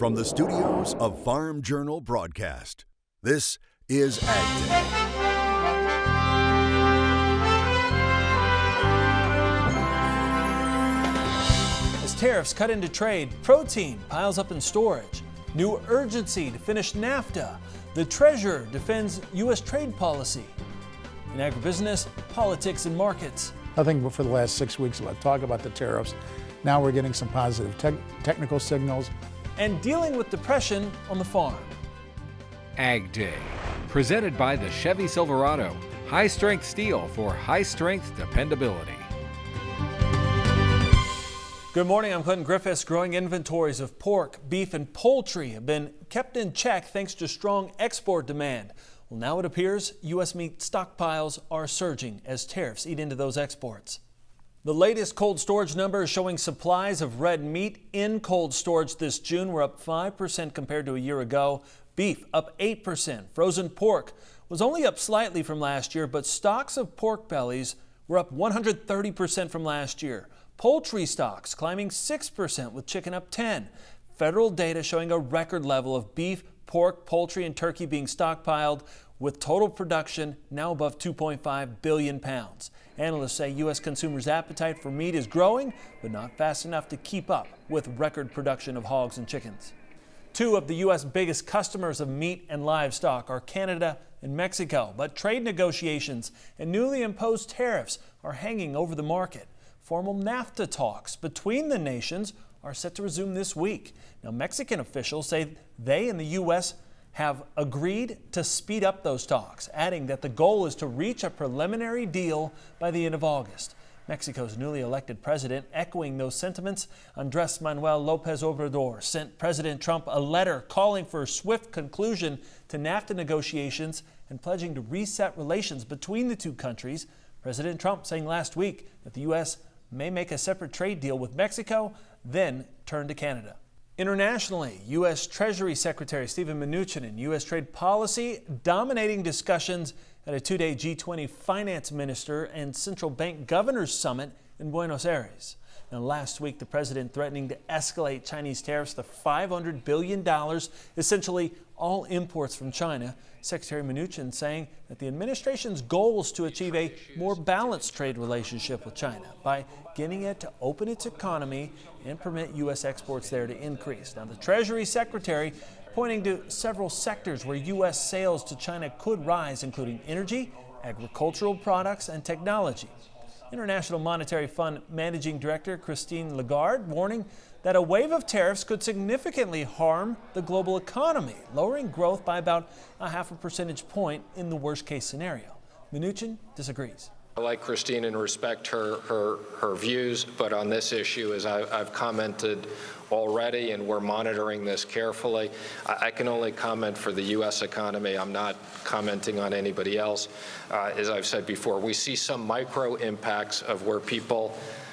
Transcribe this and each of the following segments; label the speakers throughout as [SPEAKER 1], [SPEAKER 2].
[SPEAKER 1] From the studios of Farm Journal Broadcast, this is AgDay.
[SPEAKER 2] As tariffs cut into trade, protein piles up in storage. New urgency to finish NAFTA. The Treasurer defends U.S. trade policy. In agribusiness, politics, and markets.
[SPEAKER 3] I think for the last 6 weeks, let's talk about the tariffs. Now we're getting some positive technical signals.
[SPEAKER 2] And dealing with depression on the farm.
[SPEAKER 4] AgDay, presented by the Chevy Silverado. High-strength steel for high-strength dependability.
[SPEAKER 2] Good morning, I'm Clinton Griffiths. Growing inventories of pork, beef, and poultry have been kept in check thanks to strong export demand. Well, now it appears U.S. meat stockpiles are surging as tariffs eat into those exports. The latest cold storage number is showing supplies of red meat in cold storage this June were up 5% compared to a year ago. Beef up 8%. Frozen pork was only up slightly from last year, but stocks of pork bellies were up 130% from last year. Poultry stocks climbing 6%, with chicken up 10%. Federal data showing a record level of beef, pork, poultry, and turkey being stockpiled, with total production now above 2.5 billion pounds. Analysts say U.S. consumers' appetite for meat is growing, but not fast enough to keep up with record production of hogs and chickens. Two of the U.S. biggest customers of meat and livestock are Canada and Mexico, but trade negotiations and newly imposed tariffs are hanging over the market. Formal NAFTA talks between the nations are set to resume this week. Now, Mexican officials say they and the U.S. have agreed to speed up those talks, adding that the goal is to reach a preliminary deal by the end of August. Mexico's newly elected president, echoing those sentiments, Andrés Manuel López Obrador, sent President Trump a letter calling for a swift conclusion to NAFTA negotiations and pledging to reset relations between the two countries. President Trump saying last week that the U.S. may make a separate trade deal with Mexico, then turn to Canada. Internationally, U.S. Treasury Secretary Steven Mnuchin and U.S. trade policy dominating discussions at a two-day G20 finance minister and central bank governors summit in Buenos Aires. Now, last week, the president threatening to escalate Chinese tariffs to $500 billion, essentially all imports from China. Secretary Mnuchin saying that the administration's goal is to achieve a more balanced trade relationship with China by getting it to open its economy and permit U.S. exports there to increase. Now, the Treasury Secretary pointing to several sectors where U.S. sales to China could rise, including energy, agricultural products, and technology. International Monetary Fund Managing Director Christine Lagarde warning that a wave of tariffs could significantly harm the global economy, lowering growth by about a 0.5 percentage point in the worst-case scenario. Mnuchin disagrees.
[SPEAKER 5] I like Christine and respect her views, but on this issue, as I've commented already, and we're monitoring this carefully, I can only comment for the U.S. economy. I'm not commenting on anybody else. As I've said before, we see some micro impacts of where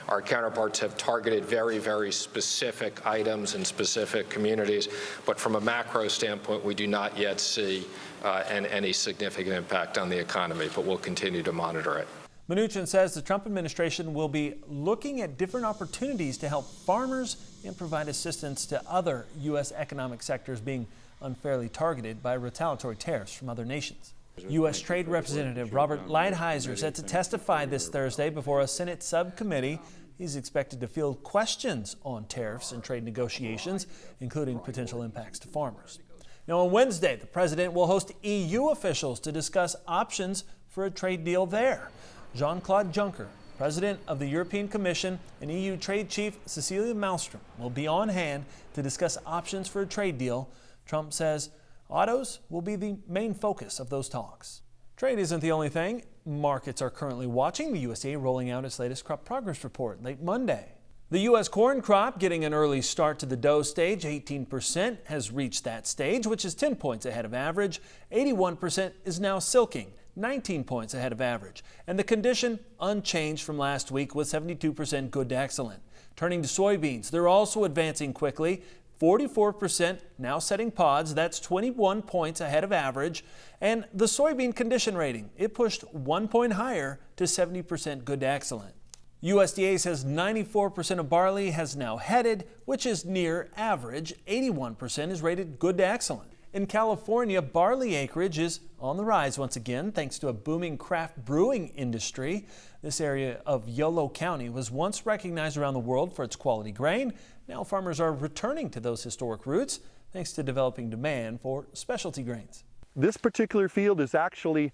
[SPEAKER 5] our counterparts have targeted very, very specific items in specific communities, but from a macro standpoint, we do not yet see any significant impact on the economy, but we'll continue to monitor it.
[SPEAKER 2] Mnuchin says the Trump administration will be looking at different opportunities to help farmers and provide assistance to other U.S. economic sectors being unfairly targeted by retaliatory tariffs from other nations. U.S. Trade Representative Robert Lighthizer set to testify this Thursday before a Senate subcommittee. He's expected to field questions on tariffs and trade negotiations, including potential impacts to farmers. Now, on Wednesday, the president will host EU officials to discuss options for a trade deal there. Jean-Claude Juncker, president of the European Commission, and EU trade chief Cecilia Malmström will be on hand to discuss options for a trade deal. Trump says autos will be the main focus of those talks. Trade isn't the only thing. Markets are currently watching the USDA rolling out its latest crop progress report late Monday. The U.S. corn crop getting an early start to the dough stage. 18% has reached that stage, which is 10 points ahead of average. 81% is now silking, 19 points ahead of average. And the condition unchanged from last week with 72% good to excellent. Turning to soybeans, they're also advancing quickly. 44% now setting pods. That's 21 points ahead of average. And the soybean condition rating, it pushed 1 point higher to 70% good to excellent. USDA says 94% of barley has now headed, which is near average. 81% is rated good to excellent. In California, barley acreage is on the rise once again thanks to a booming craft brewing industry. This area of Yolo County was once recognized around the world for its quality grain. Now farmers are returning to those historic roots thanks to developing demand for specialty grains.
[SPEAKER 6] This particular field is actually,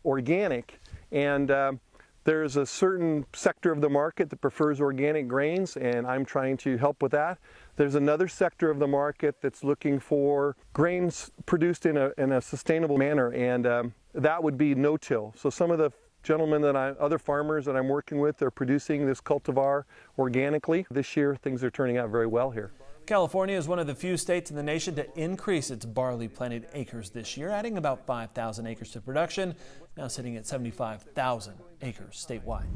[SPEAKER 6] organic, and there's a certain sector of the market that prefers organic grains, and I'm trying to help with that. There's another sector of the market that's looking for grains produced in a sustainable manner, and that would be no-till. So some of the gentlemen other farmers that I'm working with, are producing this cultivar organically. This year, things are turning out very well here.
[SPEAKER 2] California is one of the few states in the nation to increase its barley planted acres this year, adding about 5,000 acres to production, now sitting at 75,000 acres statewide.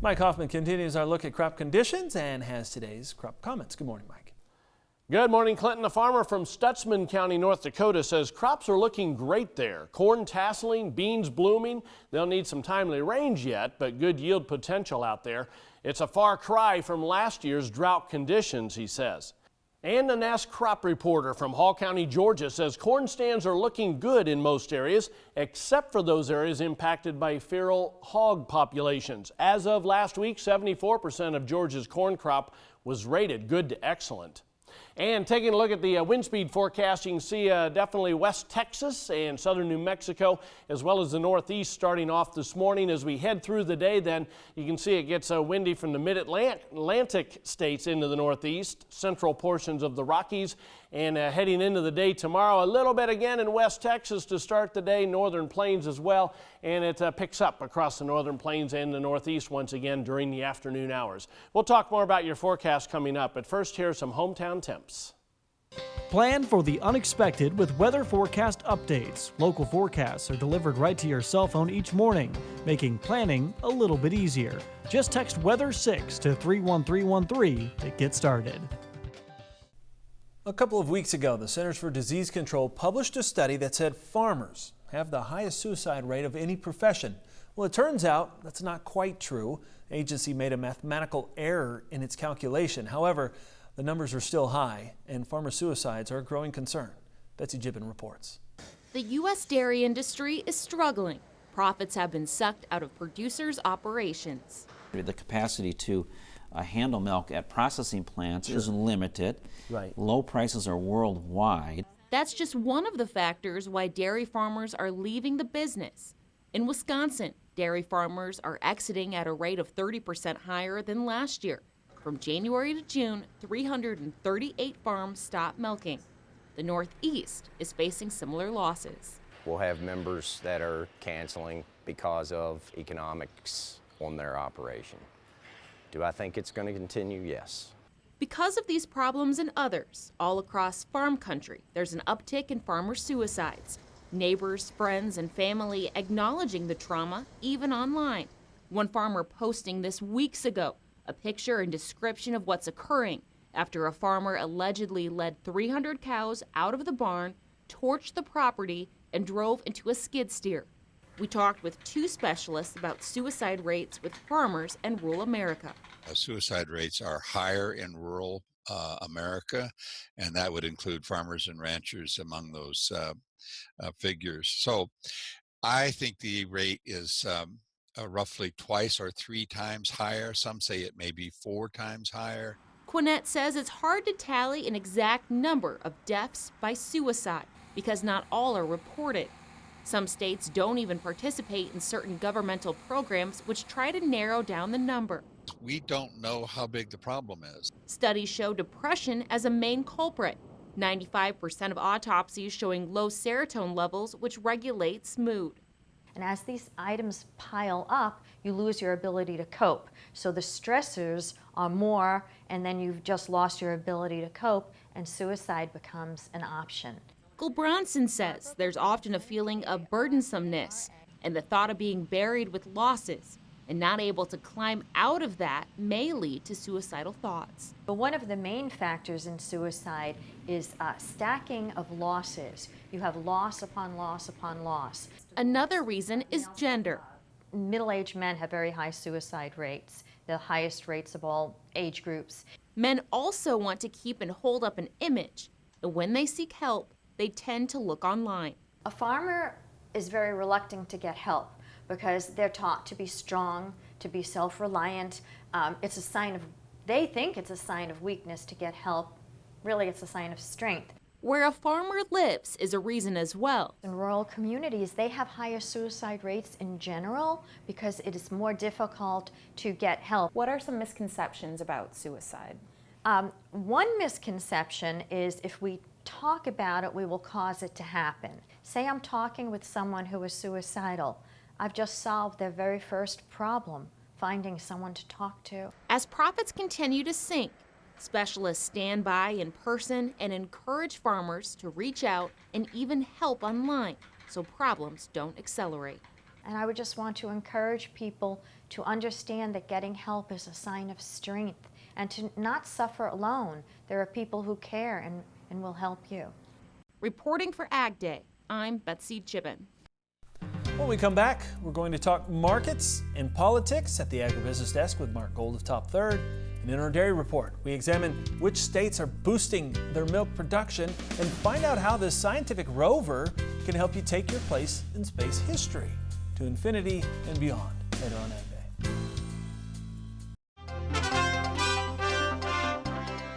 [SPEAKER 2] Mike Hoffman continues our look at crop conditions and has today's crop comments. Good morning, Mike.
[SPEAKER 7] Good morning, Clinton. A farmer from Stutzman County, North Dakota says crops are looking great there. Corn tasseling, beans blooming. They'll need some timely rains yet, but good yield potential out there. It's a far cry from last year's drought conditions, he says. And a NASS crop reporter from Hall County, Georgia says corn stands are looking good in most areas, except for those areas impacted by feral hog populations. As of last week, 74% of Georgia's corn crop was rated good to excellent. And taking a look at the wind speed forecast, you can see definitely West Texas and southern New Mexico, as well as the Northeast starting off this morning. As we head through the day, then you can see it gets windy from the mid-Atlantic states into the Northeast, central portions of the Rockies, and heading into the day tomorrow, a little bit again in West Texas to start the day, northern plains as well, and it picks up across the northern plains and the Northeast once again during the afternoon hours. We'll talk more about your forecast coming up, but first here's some hometown temps.
[SPEAKER 8] Plan for the unexpected with weather forecast updates. Local forecasts are delivered right to your cell phone each morning, making planning a little bit easier. Just text Weather 6 to 31313 to get started.
[SPEAKER 2] A couple of weeks ago, the Centers for Disease Control published a study that said farmers have the highest suicide rate of any profession. Well, it turns out that's not quite true. The agency made a mathematical error in its calculation. However, the numbers are still high, and farmer suicides are a growing concern. Betsy Gibbon reports.
[SPEAKER 9] The U.S. dairy industry is struggling. Profits have been sucked out of producers' operations.
[SPEAKER 10] The capacity to handle milk at processing plants is limited.
[SPEAKER 2] Right.
[SPEAKER 10] Low prices are worldwide.
[SPEAKER 9] That's just one of the factors why dairy farmers are leaving the business. In Wisconsin, dairy farmers are exiting at a rate of 30% higher than last year. From January to June, 338 farms stopped milking. The Northeast is facing similar losses.
[SPEAKER 11] We'll have members that are canceling because of economics on their operation. Do I think it's going to continue? Yes.
[SPEAKER 9] Because of these problems and others, all across farm country, there's an uptick in farmer suicides. Neighbors, friends, and family acknowledging the trauma, even online. One farmer posting this weeks ago, a picture and description of what's occurring after a farmer allegedly led 300 cows out of the barn, torched the property, and drove into a skid steer. We talked with two specialists about suicide rates with farmers and rural America.
[SPEAKER 12] Suicide rates are higher in rural America, and that would include farmers and ranchers among those figures. So I think the rate is roughly twice or three times higher. Some say it may be 4 times higher.
[SPEAKER 9] Quinette says it's hard to tally an exact number of deaths by suicide because not all are reported. Some states don't even participate in certain governmental programs which try to narrow down the number.
[SPEAKER 12] We don't know how big the problem is.
[SPEAKER 9] Studies show depression as a main culprit. 95% of autopsies showing low serotonin levels, which regulates mood.
[SPEAKER 13] And as these items pile up, you lose your ability to cope. So the stressors are more, and then you've just lost your ability to cope, and suicide becomes an option.
[SPEAKER 9] Michael Bronson says there's often a feeling of burdensomeness and the thought of being buried with losses, and not able to climb out of that may lead to suicidal thoughts.
[SPEAKER 13] But one of the main factors in suicide is stacking of losses. You have loss upon loss upon loss.
[SPEAKER 9] Another reason is gender.
[SPEAKER 13] Middle-aged men have very high suicide rates, the highest rates of all age groups.
[SPEAKER 9] Men also want to keep and hold up an image, and when they seek help, they tend to look online.
[SPEAKER 13] A farmer is very reluctant to get help because they're taught to be strong, to be self-reliant. It's a sign of, they think it's a sign of weakness to get help. Really, it's a sign of strength.
[SPEAKER 9] Where a farmer lives is a reason as well.
[SPEAKER 13] In rural communities, they have higher suicide rates in general because it is more difficult to get help.
[SPEAKER 14] What are some misconceptions about suicide?
[SPEAKER 13] One misconception is if we talk about it, we will cause it to happen. Say I'm talking with someone who is suicidal. I've just solved their very first problem, finding someone to talk to.
[SPEAKER 9] As profits continue to sink, specialists stand by in person and encourage farmers to reach out and even help online so problems don't accelerate.
[SPEAKER 13] And I would just want to encourage people to understand that getting help is a sign of strength and to not suffer alone. There are people who care and will help you.
[SPEAKER 9] Reporting for AgDay, I'm Betsy Chibin.
[SPEAKER 2] When we come back, we're going to talk markets and politics at the Agribusiness Desk with Mark Gold of Top Third. And in our dairy report, we examine which states are boosting their milk production and find out how this scientific rover can help you take your place in space history to infinity and beyond later on AgDay.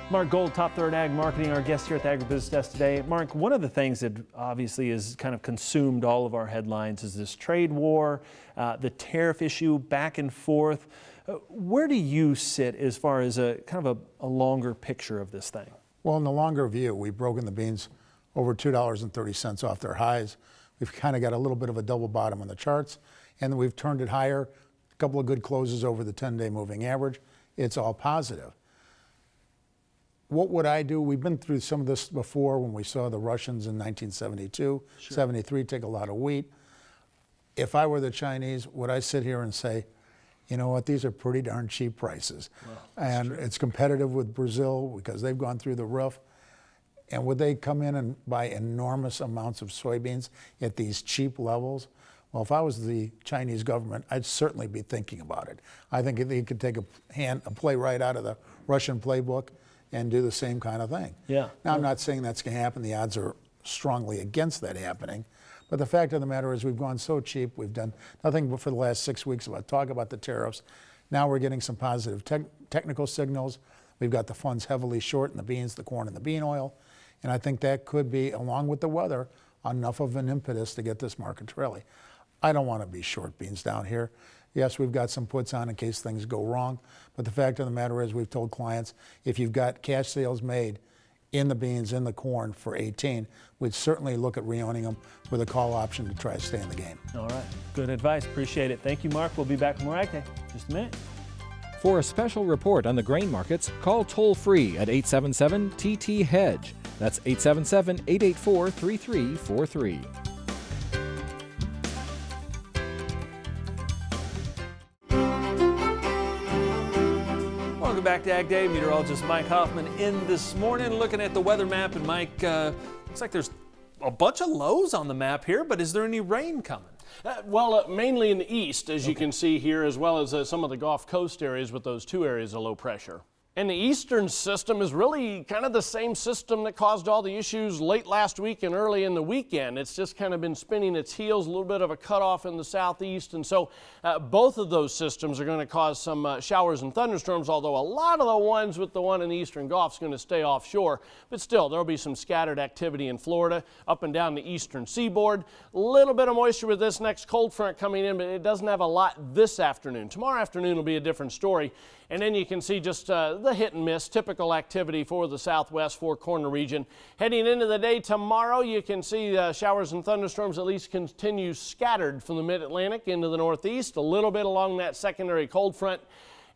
[SPEAKER 2] Mark Gold, Top Third Ag Marketing, our guest here at the Agribusiness Desk today. Mark, one of the things that obviously has kind of consumed all of our headlines is this trade war, the tariff issue back and forth. Where do you sit as far as a kind of a longer picture of this thing?
[SPEAKER 3] Well, in the longer view, we've broken the beans over $2.30 off their highs. We've kind of got a little bit of a double bottom on the charts, and then we've turned it higher. A couple of good closes over the 10-day moving average. It's all positive. What would I do? We've been through some of this before when we saw the Russians in 1972, 73 take a lot of wheat. If I were the Chinese, would I sit here and say, you know what, these are pretty darn cheap prices. And it's competitive with Brazil because they've gone through the roof. And would they come in and buy enormous amounts of soybeans at these cheap levels? Well, if I was the Chinese government, I'd certainly be thinking about it. I think they could take a play right out of the Russian playbook and do the same kind of thing.
[SPEAKER 2] Yeah.
[SPEAKER 3] Now, I'm not saying that's going to happen. The odds are strongly against that happening. But the fact of the matter is we've gone so cheap. We've done nothing but for the last 6 weeks about talk about the tariffs. Now we're getting some positive technical signals. We've got the funds heavily short in the beans, the corn, and the bean oil. And I think that could be, along with the weather, enough of an impetus to get this market to rally. I don't want to be short beans down here. Yes, we've got some puts on in case things go wrong, but the fact of the matter is we've told clients if you've got cash sales made in the beans, in the corn for 18, we'd certainly look at re-owning them with a call option to try to stay in the game.
[SPEAKER 2] All right, good advice, appreciate it. Thank you, Mark. We'll be back with more AgDay in just a minute.
[SPEAKER 4] For a special report on the grain markets, call toll-free at 877-TT-HEDGE. That's 877-884-3343.
[SPEAKER 2] Welcome back to AgDay. Meteorologist Mike Hoffman in this morning looking at the weather map. And Mike, looks like there's a bunch of lows on the map here, but is there any rain coming?
[SPEAKER 7] Mainly in the east, as you can see here, as well as some of the Gulf Coast areas with those two areas of low pressure. And the eastern system is really kind of the same system that caused all the issues late last week and early in the weekend. It's just kind of been spinning its heels, a little bit of a cutoff in the southeast. And so both of those systems are going to cause some showers and thunderstorms, although a lot of the ones with the one in the eastern Gulf is going to stay offshore. But still, there will be some scattered activity in Florida, up and down the eastern seaboard. A little bit of moisture with this next cold front coming in, but it doesn't have a lot this afternoon. Tomorrow afternoon will be a different story. And then you can see just the hit and miss, typical activity for the southwest Four Corner region. Heading into the day tomorrow, you can see showers and thunderstorms at least continue scattered from the mid-Atlantic into the northeast, a little bit along that secondary cold front.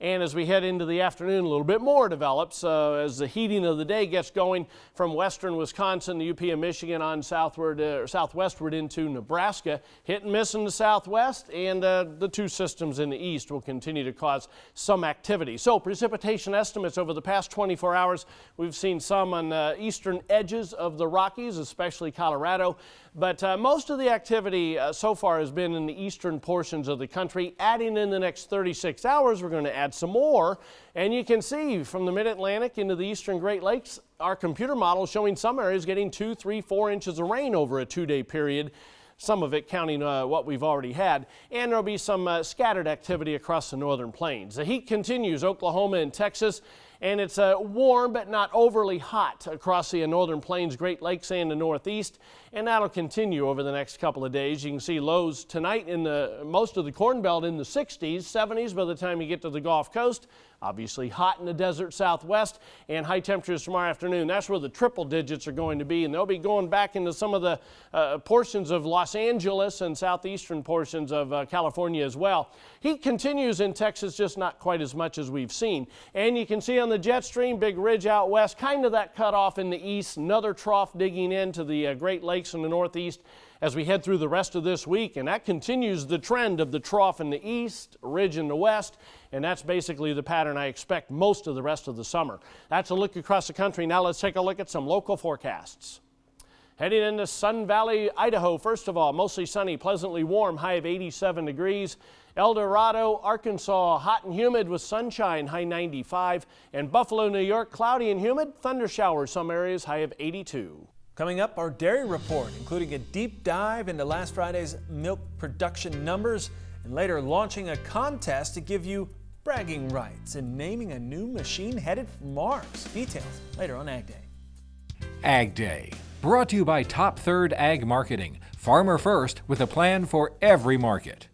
[SPEAKER 7] And as we head into the afternoon, a little bit more develops as the heating of the day gets going from western Wisconsin, the UP of Michigan on southwestward into Nebraska. Hit and miss in the southwest, and the two systems in the east will continue to cause some activity. So precipitation estimates over the past 24 hours, we've seen some on the eastern edges of the Rockies, especially Colorado. But most of the activity so far has been in the eastern portions of the country. Adding in the next 36 hours, we're going to add some more. And you can see from the mid-Atlantic into the eastern Great Lakes, our computer model showing some areas getting 2, 3, 4 inches of rain over a 2-day period. Some of it counting what we've already had. And there'll be some scattered activity across the northern plains. The heat continues, Oklahoma and Texas. And it's warm but not overly hot across the northern plains, Great Lakes, and the northeast. And that'll continue over the next couple of days. You can see lows tonight in most of the Corn Belt in the 60s, 70s by the time you get to the Gulf Coast. Obviously hot in the desert southwest, and high temperatures tomorrow afternoon. That's where the triple digits are going to be, and they'll be going back into some of the portions of Los Angeles and southeastern portions of California as well. Heat continues in Texas, just not quite as much as we've seen. And you can see on the jet stream, big ridge out west, kind of that cutoff in the east, another trough digging into the Great Lakes in the northeast as we head through the rest of this week, and that continues the trend of the trough in the east, ridge in the west, and that's basically the pattern I expect most of the rest of the summer. That's a look across the country. Now let's take a look at some local forecasts. Heading into Sun Valley, Idaho, first of all, mostly sunny, pleasantly warm, high of 87 degrees. El Dorado, Arkansas, hot and humid with sunshine, high 95. And Buffalo, New York, cloudy and humid, thunder showers, some areas, high of 82.
[SPEAKER 2] Coming up, our dairy report, including a deep dive into last Friday's milk production numbers, and later launching a contest to give you bragging rights and naming a new machine headed for Mars. Details later on Ag Day.
[SPEAKER 4] Ag Day, brought to you by Top Third Ag Marketing. Farmer first with a plan for every market.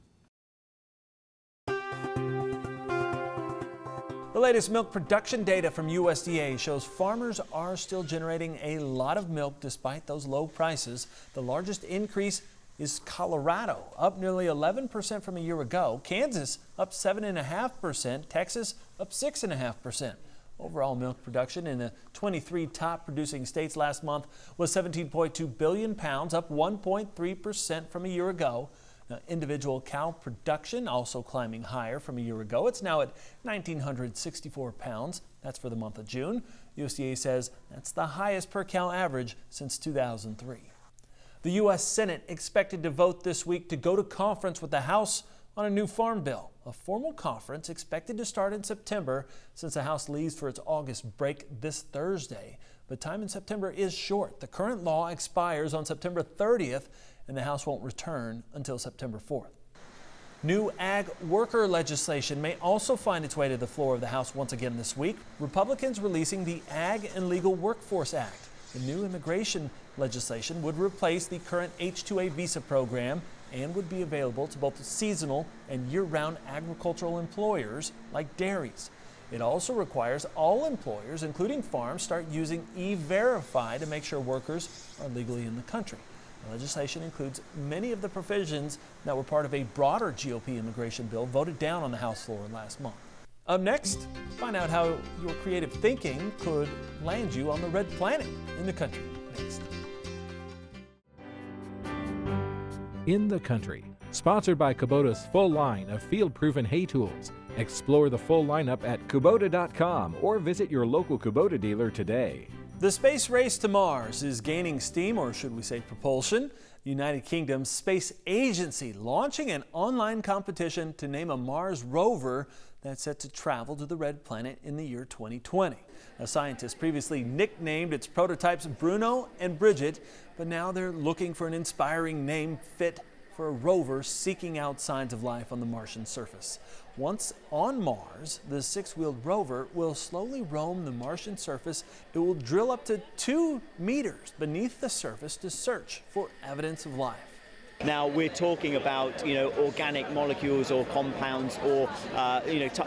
[SPEAKER 2] The latest milk production data from USDA shows farmers are still generating a lot of milk despite those low prices. The largest increase is Colorado, up nearly 11% from a year ago. Kansas up 7.5%, Texas up 6.5%. Overall milk production in the 23 top producing states last month was 17.2 billion pounds, up 1.3% from a year ago. Now, individual cow production also climbing higher from a year ago. It's now at 1,964 pounds. That's for the month of June. USDA says that's the highest per cow average since 2003. The U.S. Senate expected to vote this week to go to conference with the House on a new farm bill. A formal conference expected to start in September since the House leaves for its August break this Thursday. But time in September is short. The current law expires on September 30th, and the House won't return until September 4th. New ag worker legislation may also find its way to the floor of the House once again this week. Republicans releasing the Ag and Legal Workforce Act. The new immigration legislation would replace the current H-2A visa program and would be available to both seasonal and year-round agricultural employers like dairies. It also requires all employers, including farms, start using E-Verify to make sure workers are legally in the country. The legislation includes many of the provisions that were part of a broader GOP immigration bill voted down on the House floor last month. Up next, find out how your creative thinking could land you on the red planet in the country. Next.
[SPEAKER 4] In the Country, sponsored by Kubota's full line of field-proven hay tools. Explore the full lineup at Kubota.com or visit your local Kubota dealer today.
[SPEAKER 2] The space race to Mars is gaining steam, or should we say propulsion. The United Kingdom's space agency launching an online competition to name a Mars rover that's set to travel to the red planet in the year 2020. Now, scientists previously nicknamed its prototypes Bruno and Bridget, but now they're looking for an inspiring name fit for a rover seeking out signs of life on the Martian surface. Once on Mars, the six-wheeled rover will slowly roam the Martian surface. It will drill up to 2 meters beneath the surface to search for evidence of life.
[SPEAKER 15] Now we're talking about, organic molecules or compounds or,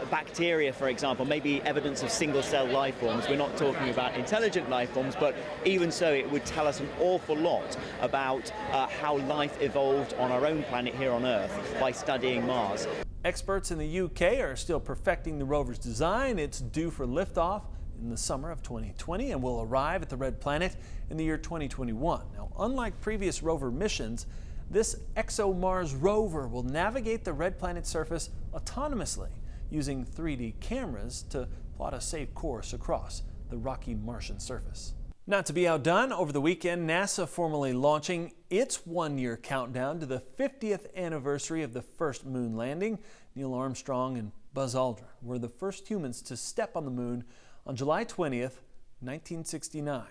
[SPEAKER 15] bacteria, for example, maybe evidence of single-cell life forms. We're not talking about intelligent life forms, but even so, it would tell us an awful lot about how life evolved on our own planet here on Earth by studying Mars.
[SPEAKER 2] Experts in the UK are still perfecting the rover's design. It's due for liftoff in the summer of 2020 and will arrive at the Red Planet in the year 2021. Now, unlike previous rover missions, this ExoMars rover will navigate the Red Planet surface autonomously using 3D cameras to plot a safe course across the rocky Martian surface. Not to be outdone, over the weekend, NASA formally launching its one-year countdown to the 50th anniversary of the first moon landing. Neil Armstrong and Buzz Aldrin were the first humans to step on the moon on July 20th, 1969.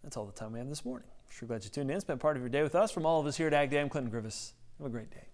[SPEAKER 2] That's all the time we have this morning. Sure glad you tuned in, spent part of your day with us. From all of us here at AgDay, I'm Clinton Griffiths. Have a great day.